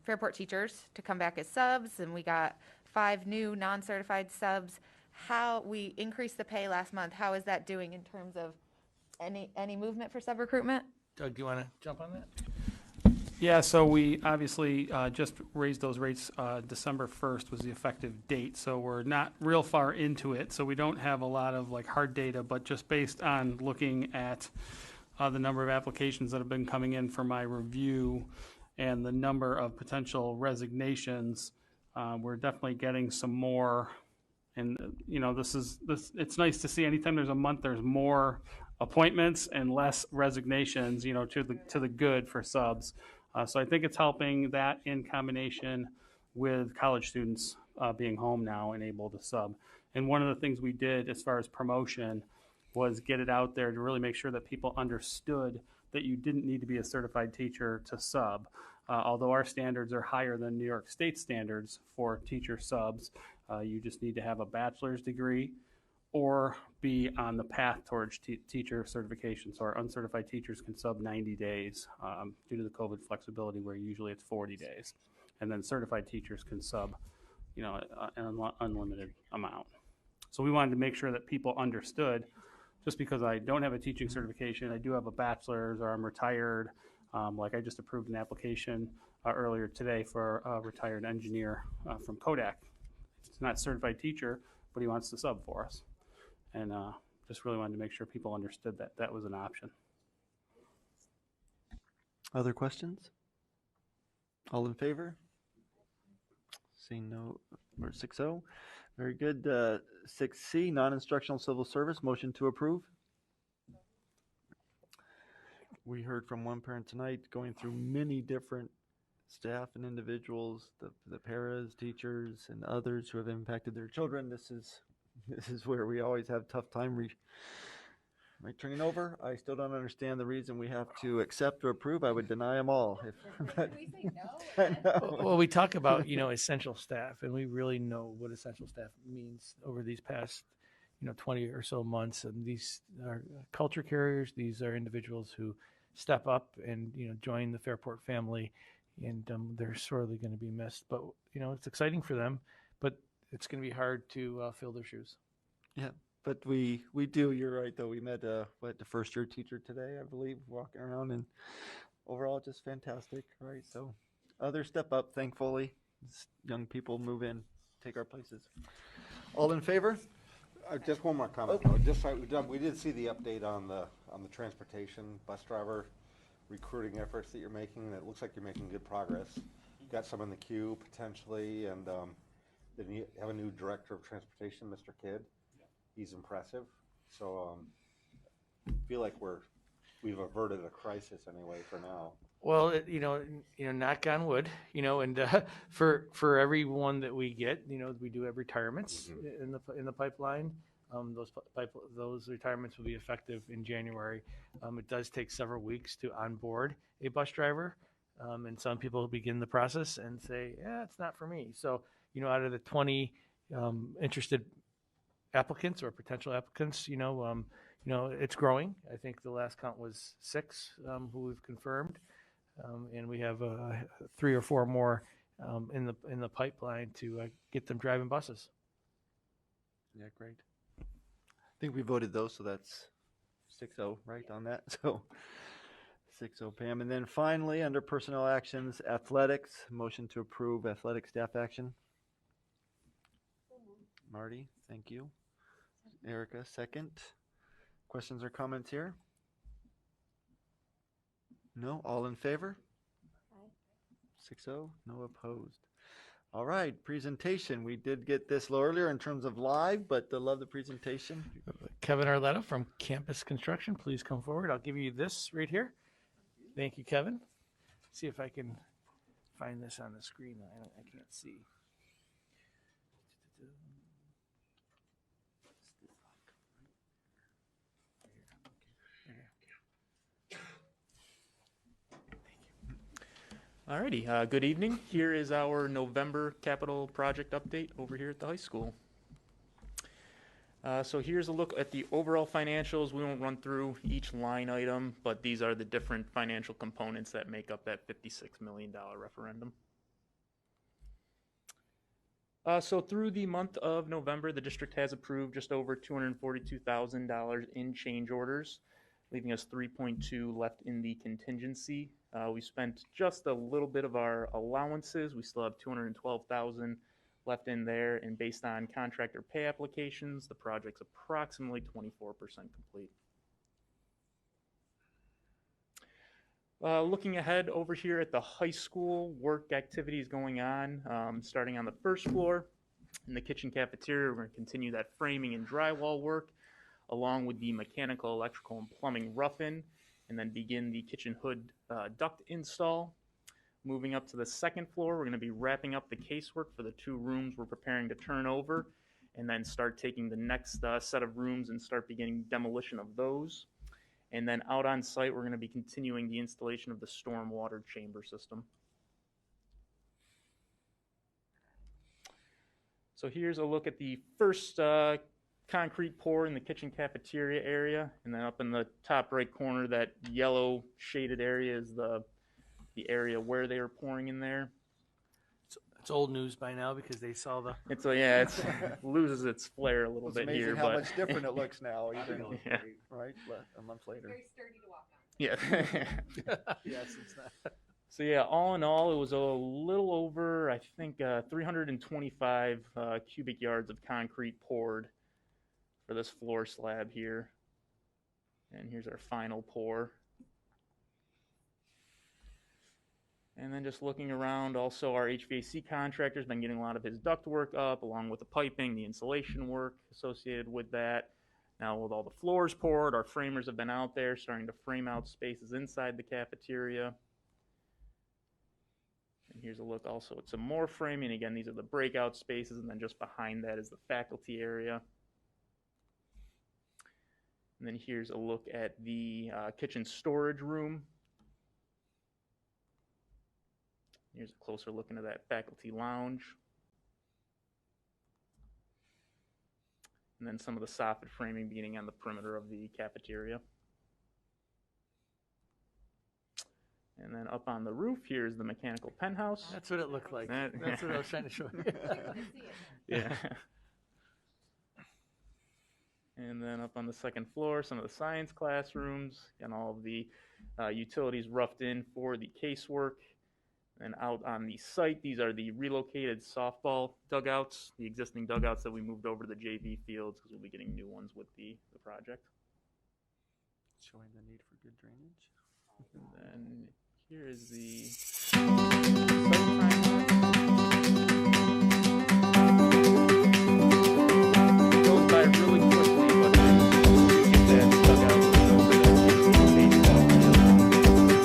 Fairport teachers to come back as subs, and we got 5 new non-certified subs. How we increased the pay last month, how is that doing in terms of any movement for sub recruitment? Doug, do you want to jump on that? Yeah, so we obviously just raised those rates. December 1st was the effective date, so we're not real far into it. So we don't have a lot of like hard data, but just based on looking at the number of applications that have been coming in for my review and the number of potential resignations, we're definitely getting some more. And it's nice to see anytime there's a month, there's more appointments and less resignations, to the good for subs. So I think it's helping that in combination with college students being home now and able to sub. And one of the things we did as far as promotion was get it out there to really make sure that people understood that you didn't need to be a certified teacher to sub. Although our standards are higher than New York State standards for teacher subs, you just need to have a bachelor's degree or be on the path towards teacher certification. So our uncertified teachers can sub 90 days due to the COVID flexibility, where usually it's 40 days. And then certified teachers can sub, an unlimited amount. So we wanted to make sure that people understood, just because I don't have a teaching certification, I do have a bachelor's, or I'm retired. Like I just approved an application earlier today for a retired engineer from Kodak. He's not a certified teacher, but he wants to sub for us. And just really wanted to make sure people understood that that was an option. Other questions? All in favor? Seeing no, or 6-0. Very good. 6C, non-instructional civil service, motion to approve. We heard from one parent tonight going through many different staff and individuals, the paras, teachers, and others who have impacted their children. This is where we always have tough time turning over. I still don't understand the reason we have to accept or approve. I would deny them all. We say no. I know. Well, we talk about, essential staff, and we really know what essential staff means over these past, 20 or so months. And these are culture carriers. These are individuals who step up and, join the Fairport family, and they're sorely going to be missed. But, it's exciting for them, but it's going to be hard to fill their shoes. Yeah, but we do. You're right, though. We met the first year teacher today, I believe, walking around, and overall just fantastic, right? So others step up, thankfully. Young people move in, take our places. All in favor? Just one more comment. We did see the update on the transportation bus driver recruiting efforts that you're making. And it looks like you're making good progress. Got some in the queue potentially, and then you have a new director of transportation, Mr. Kidd. He's impressive. So feel like we've averted a crisis anyway for now. Well, knock on wood, and for everyone that we get, we do have retirements in the pipeline. Those retirements will be effective in January. It does take several weeks to onboard a bus driver, and some people begin the process and say, "Yeah, it's not for me." So, out of the 20 interested applicants or potential applicants, it's growing. I think the last count was 6 who we've confirmed. And we have 3 or 4 more in the pipeline to get them driving buses. Yeah, great. I think we voted those, so that's 6-0, right, on that. So 6-0, Pam. And then finally, under personnel actions, athletics, motion to approve athletic staff action. Marty, thank you. Erica, second. Questions or comments here? No? All in favor? Aye. 6-0, no opposed. All right, presentation. We did get this a little earlier in terms of live, but I love the presentation. Kevin Arletta from Campus Construction, please come forward. I'll give you this right here. Thank you, Kevin. See if I can find this on the screen. I can't see. Alrighty, good evening. Here is our November capital project update over here at the high school. So here's a look at the overall financials. We won't run through each line item, but these are the different financial components that make up that $56 million referendum. So through the month of November, the district has approved just over $242,000 in change orders, leaving us 3.2 left in the contingency We spent just a little bit of our allowances. We still have 212,000 left in there, and based on contractor pay applications, the project's approximately 24% complete. Looking ahead over here at the high school, work activities going on, starting on the first floor in the kitchen cafeteria. We're going to continue that framing and drywall work, along with the mechanical, electrical, and plumbing rough-in, and then begin the kitchen hood duct install. Moving up to the second floor, we're going to be wrapping up the casework for the 2 rooms we're preparing to turn over, and then start taking the next set of rooms and start beginning demolition of those. And then out on site, we're going to be continuing the installation of the stormwater chamber system. So here's a look at the first concrete pour in the kitchen cafeteria area, and then up in the top right corner, that yellow shaded area is the area where they are pouring in there. It's old news by now because they saw the. It's it loses its flair a little It's bit amazing here, how but much different it looks now, even Yeah. right a month later. Very sturdy to walk on. yeah. Yes, it's not. So yeah, all in all, it was a little over, I think, 325 cubic yards of concrete poured for this floor slab here. And here's our final pour. And then just looking around, also our HVAC contractor's been getting a lot of his duct work up, along with the piping, the insulation work associated with that. Now with all the floors poured, our framers have been out there starting to frame out spaces inside the cafeteria. And here's a look also at some more framing. Again, these are the breakout spaces, and then just behind that is the faculty area. And then here's a look at the kitchen storage room. Here's a closer look into that faculty lounge. And then some of the soffit framing beginning on the perimeter of the cafeteria. And then up on the roof, here's the mechanical penthouse. That's what it looked like. That- That's what I was trying to show you. Yeah. And then up on the second floor, some of the science classrooms and all of the utilities roughed in for the casework. And out on the site, these are the relocated softball dugouts, the existing dugouts that we moved over to the JV fields because we'll be getting new ones with the project. Showing the need for good drainage. And then here is the site timeline. It goes by really quickly, but you get that dugout over the baseball field. Tough to see.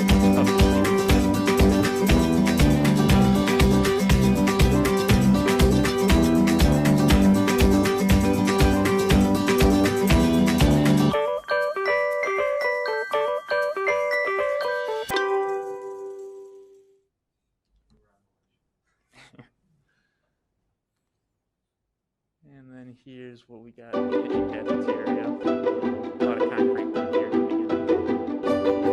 And then here's what we got in the kitchen cafeteria. A lot of concrete work here to begin.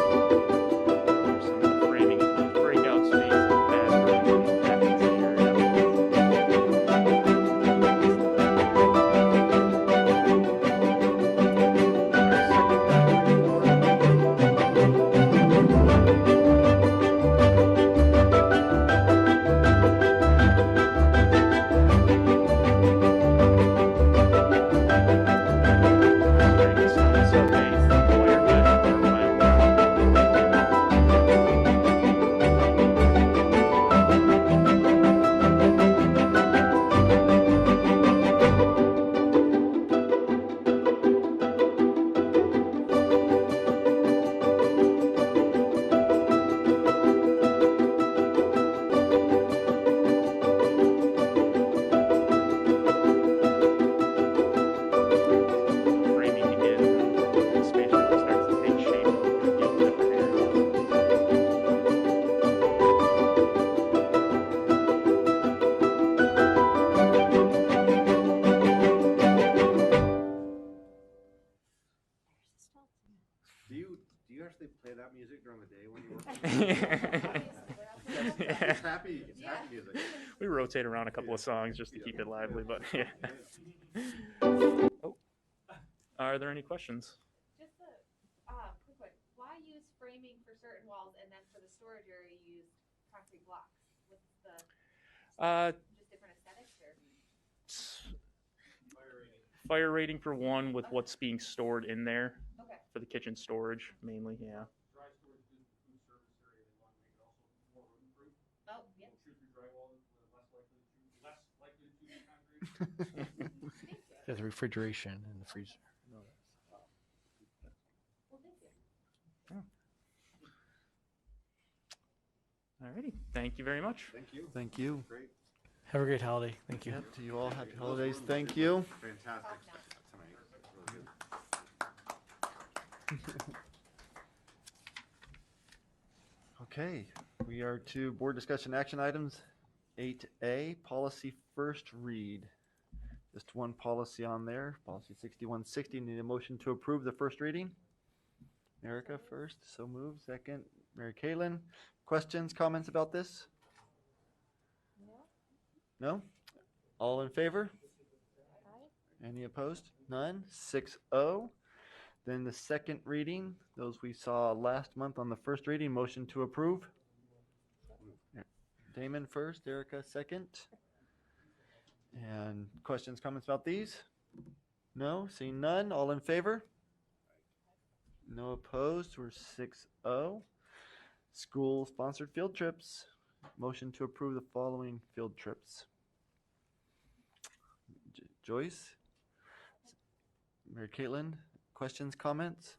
Here's some of the framing of those breakout spaces, bathroom, cafeteria. Framing begins and the spaceship starts to take shape in different areas. Do you actually play that music during the day when you work? It's happy music. We rotate around a couple of songs just to keep it lively, but yeah. Oh. Are there any questions? Just a quick one. Why use framing for certain walls and then for the storage area you use concrete blocks? What's the just different aesthetics or? Fire rating for one with what's being stored in there Okay. for the kitchen storage mainly, yeah. Dry storage is the food service area. They want to make it also more room-proof. Oh, yeah. Shoot through drywall, less likely to chew concrete. There's refrigeration in the freezer. Well, thank you. Alrighty, thank you very much. Thank you. Thank you. Great. Have a great holiday. Thank you. Yep, to you all, happy holidays. Thank you. Fantastic. Tonight. Really good. Okay, we are to board discussion action items. 8A, policy first read. Just one policy on there, policy 6160. Need a motion to approve the first reading. Erica first, so moved. Second, Mary Kaylen. Questions, comments about this? No? All in favor? Any opposed? None? 6-0. Then the second reading, those we saw last month on the first reading, motion to approve. Damon first, Erica second. And questions, comments about these? No? Seeing none? All in favor? No opposed? We're 6-0. School-sponsored field trips. Motion to approve the following field trips. Joyce? Mary Caitlin? Questions, comments?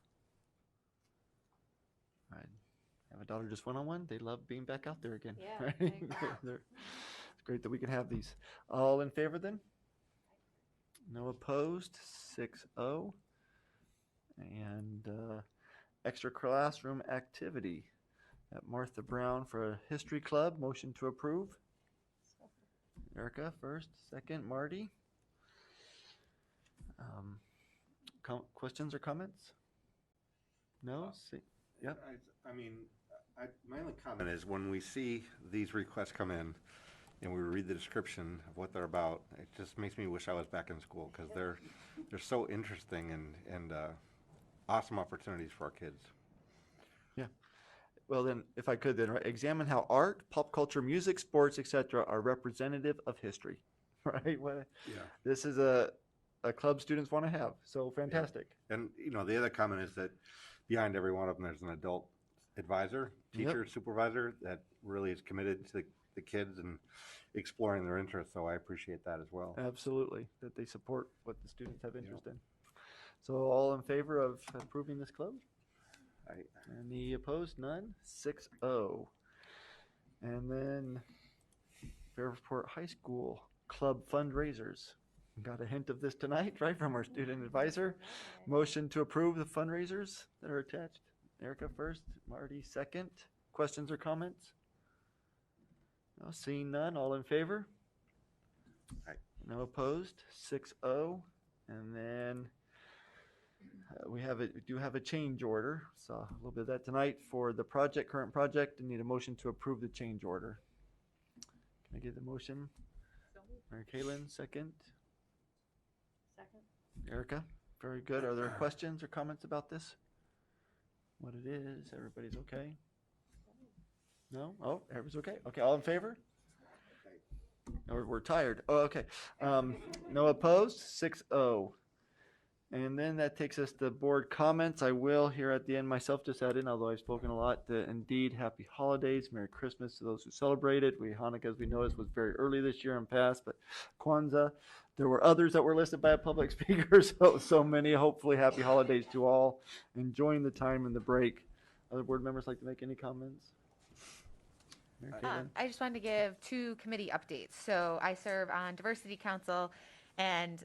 I have a daughter just went on one. They love being back out there again. Yeah, right? I agree. It's great that we can have these. All in favor then? No opposed? 6-0. And extra classroom activity at Martha Brown for a history club. Motion to approve. Erica first, second, Marty. Questions or comments? No? Yep. I mean, my only comment is when we see these requests come in and we read the description of what they're about, it just makes me wish I was back in school because they're so interesting and awesome opportunities for our kids. Yeah. Well, then, if I could, then examine how art, pop culture, music, sports, etc., are representative of history. Right? This is a club students want to have. So fantastic. And the other comment is that behind every one of them, there's an adult advisor, teacher, supervisor that really is committed to the kids and exploring their interests. So I appreciate that as well. Absolutely. That they support what the students have interest in. So all in favor of approving this club? Any opposed? None? 6-0. And then Fairport High School club fundraisers. Got a hint of this tonight, right, from our student advisor. Motion to approve the fundraisers that are attached. Erica first, Marty second. Questions or comments? No, seeing none. All in favor? No opposed. 6-0. And then we do have a change order. Saw a little bit of that tonight for the current project. I need a motion to approve the change order. Can I get the motion? Mary Kaylen, second. Second. Erica, very good. Are there questions or comments about this? What it is? Everybody's okay? No? Oh, everybody's okay. Okay, all in favor? We're tired. Oh, okay. No opposed? 6-0. And then that takes us to board comments. I will here at the end myself just add in, although I've spoken a lot, indeed happy holidays, Merry Christmas to those who celebrated. Hanukkah, as we noticed, was very early this year and past, but Kwanzaa, there were others that were listed by a public speaker, so many. Hopefully happy holidays to all. Enjoying the time and the break. Other board members like to make any comments? Mary Caitlin? I just wanted to give 2 committee updates. So I serve on Diversity Council, and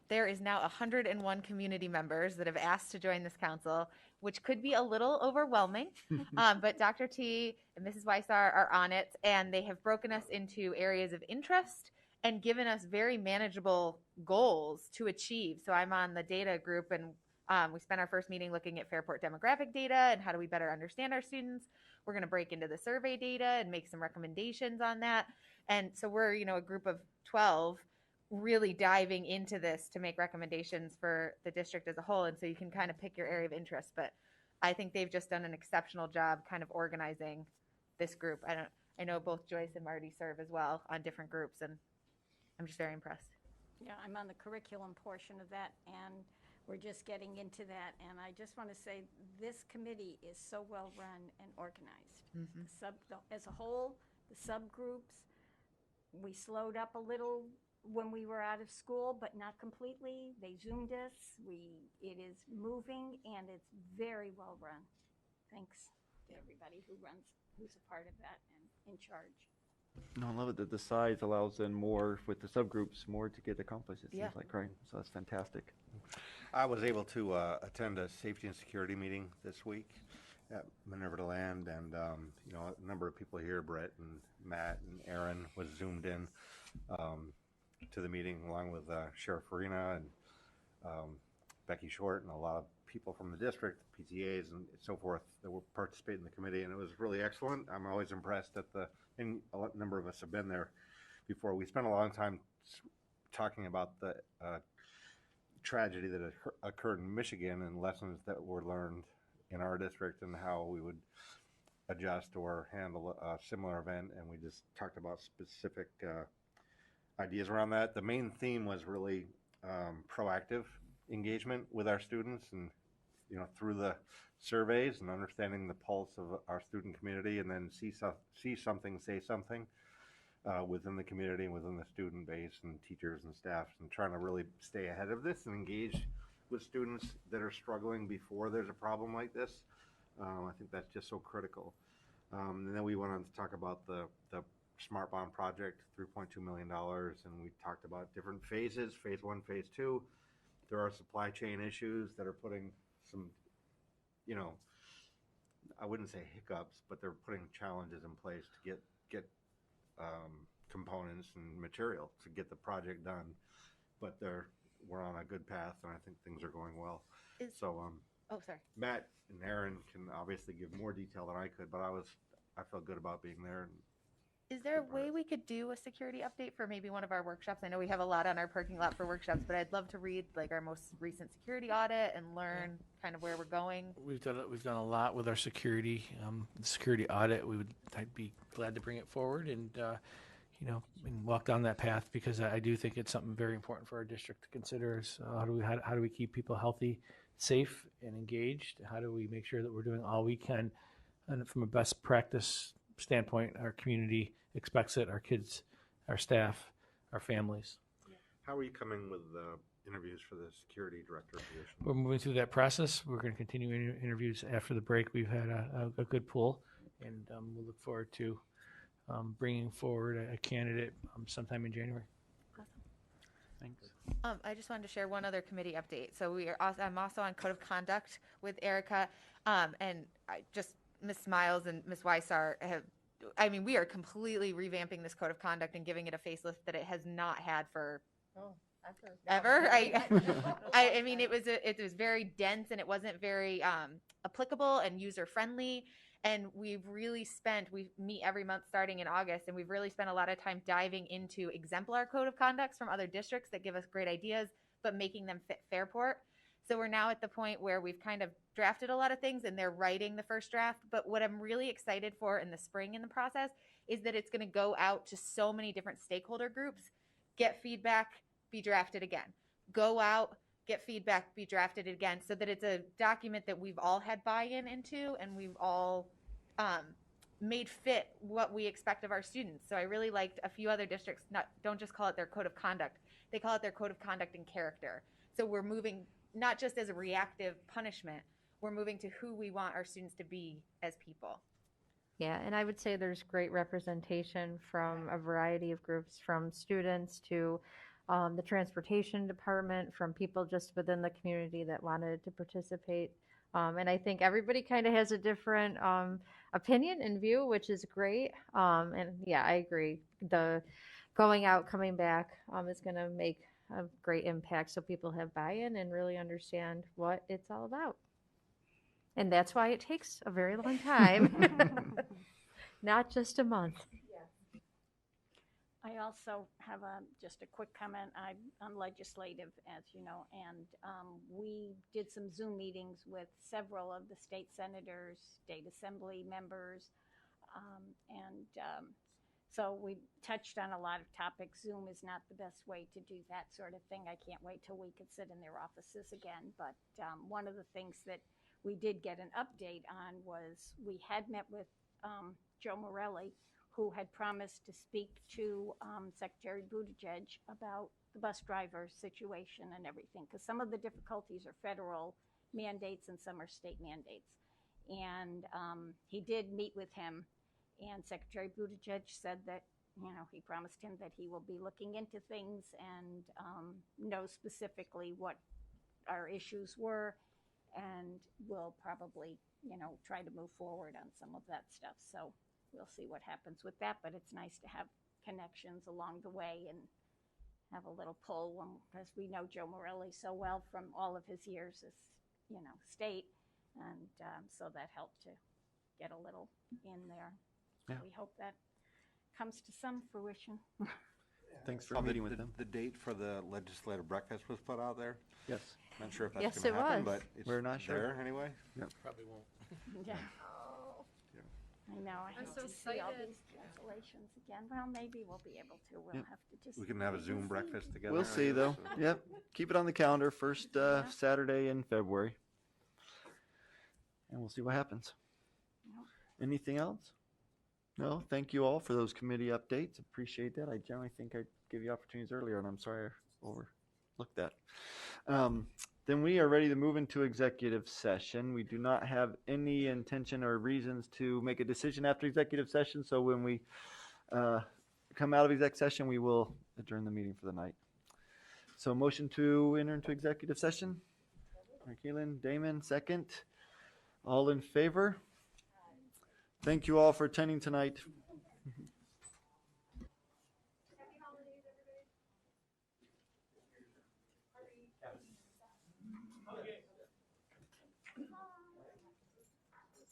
there is now 101 community members that have asked to join this council, which could be a little overwhelming. But Dr. T and Mrs. Weissar are on it, and they have broken us into areas of interest and given us very manageable goals to achieve. So I'm on the data group, and We spent our first meeting looking at Fairport demographic data and how do we better understand our students. We're going to break into the survey data and make some recommendations on that. And so we're, a group of 12 really diving into this to make recommendations for the district as a whole. And so you can kind of pick your area of interest, but I think they've just done an exceptional job kind of organizing this group. I know both Joyce and Marty serve as well on different groups, and I'm just very impressed. Yeah, I'm on the curriculum portion of that, and we're just getting into that. And I just want to say this committee is so well run and organized. As a whole, the subgroups, we slowed up a little when we were out of school, but not completely. They Zoomed us. It is moving, and it's very well run. Thanks to everybody who's a part of that and in charge. No, I love it that the size allows then more with the subgroups, more to get accomplished, it seems Yeah. like, right? So that's fantastic. I was able to attend a safety and security meeting this week at Minerva Land, and a number of people here, Brett and Matt and Aaron, was zoomed in to the meeting along with Sheriff Farina and Becky Short and a lot of people from the district, PTAs and so forth that will participate in the committee, and it was really excellent. I'm always impressed that and a number of us have been there before. We spent a long time talking about the tragedy that occurred in Michigan and lessons that were learned in our district and how we would adjust or handle a similar event, and we just talked about specific ideas around that. The main theme was really proactive engagement with our students, and through the surveys and understanding the pulse of our student community, and then see something, say something within the community and within the student base and teachers and staff, and trying to really stay ahead of this and engage with students that are struggling before there's a problem like this. I think that's just so critical. And then we went on to talk about the Smart Bond project, $3.2 million, and we talked about different phases, phase 1, phase 2. There are supply chain issues that are putting some, I wouldn't say hiccups, but they're putting challenges in place to get components and material to get the project done. But we're on a good path, and I think things are going well. Oh, sorry. Matt and Aaron can obviously give more detail than I could, but I felt good about being there. Is there a way we could do a security update for maybe one of our workshops? I know we have a lot on our parking lot for workshops, but I'd love to read like our most recent security audit and learn kind of where we're going. We've done a lot with our security audit. I'd be glad to bring it forward and walk down that path, because I do think it's something very important for our district to consider. Is how do we keep people healthy, safe, and engaged? How do we make sure that we're doing all we can, and from a best practice standpoint, our community expects it, our kids, our staff, our families. How are you coming with interviews for the security director position? We're moving through that process. We're going to continue interviews after the break. We've had a good pool, and we'll look forward to bringing forward a candidate sometime in January. Thanks. I just wanted to share one other committee update. So I'm also on code of conduct with Erica, and Ms. Miles and Ms. Weissar we are completely revamping this code of conduct and giving it a facelift that it has not had for ever. I mean, it was very dense, and it wasn't very applicable and user friendly. And we meet every month starting in August, and we've really spent a lot of time diving into exemplar code of conducts from other districts that give us great ideas, but making them fit Fairport. So we're now at the point where we've kind of drafted a lot of things, and they're writing the first draft. But what I'm really excited for in the spring in the process is that it's going to go out to so many different stakeholder groups, get feedback, be drafted again. Go out, get feedback, be drafted again, so that it's a document that we've all had buy-in into, and we've all made fit what we expect of our students. So I really liked a few other districts don't just call it their code of conduct. They call it their code of conduct and character. So we're moving not just as a reactive punishment, we're moving to who we want our students to be as people. Yeah, and I would say there's great representation from a variety of groups, from students to the transportation department, from people just within the community that wanted to participate. And I think everybody kind of has a different opinion and view, which is great. And yeah, I agree. The going out, coming back is going to make a great impact so people have buy-in and really understand what it's all about. And that's why it takes a very long time, not just a month. I also have just a quick comment. I'm legislative, as you know, and we did some Zoom meetings with several of the state senators, state assembly members, so we touched on a lot of topics. Zoom is not the best way to do that sort of thing. I can't wait till we could sit in their offices again. But one of the things that we did get an update on was we had met with Joe Morelli, who had promised to speak to Secretary Buttigieg about the bus driver situation and everything, because some of the difficulties are federal mandates and some are state mandates. And he did meet with him, and Secretary Buttigieg said that, he promised him that he will be looking into things and knows specifically what our issues were, and will probably, try to move forward on some of that stuff. So we'll see what happens with that, but it's nice to have connections along the way and have a little pull, because we know Joe Morelli so well from all of his years as, state, and so that helped to get a little in there. Yeah. We hope that comes to some fruition. Thanks for Oh, meeting with them. The date for the legislative breakfast was put out there. Yes. Not sure if Yes, that's going to it happen, was. but it's We're not sure. there anyway. Probably won't. Yeah. I know, I hate to see all these cancellations again. Well, maybe we'll be able to. We'll Yep. have to just. We can have a wait Zoom and see. breakfast together. We'll I see guess, though. so. Yep. Keep it on the calendar, first Saturday in February. And we'll see what happens. Yep. Anything else? No, thank you all for those committee updates. Appreciate that. I generally think I gave you opportunities earlier, and I'm sorry I overlooked that. Then we are ready to move into executive session. We do not have any intention or reasons to make a decision after executive session, so when we come out of exec session, we will adjourn the meeting for the night. So motion to enter into executive session? Keelan, Damon, second. All in favor? Thank you all for attending tonight.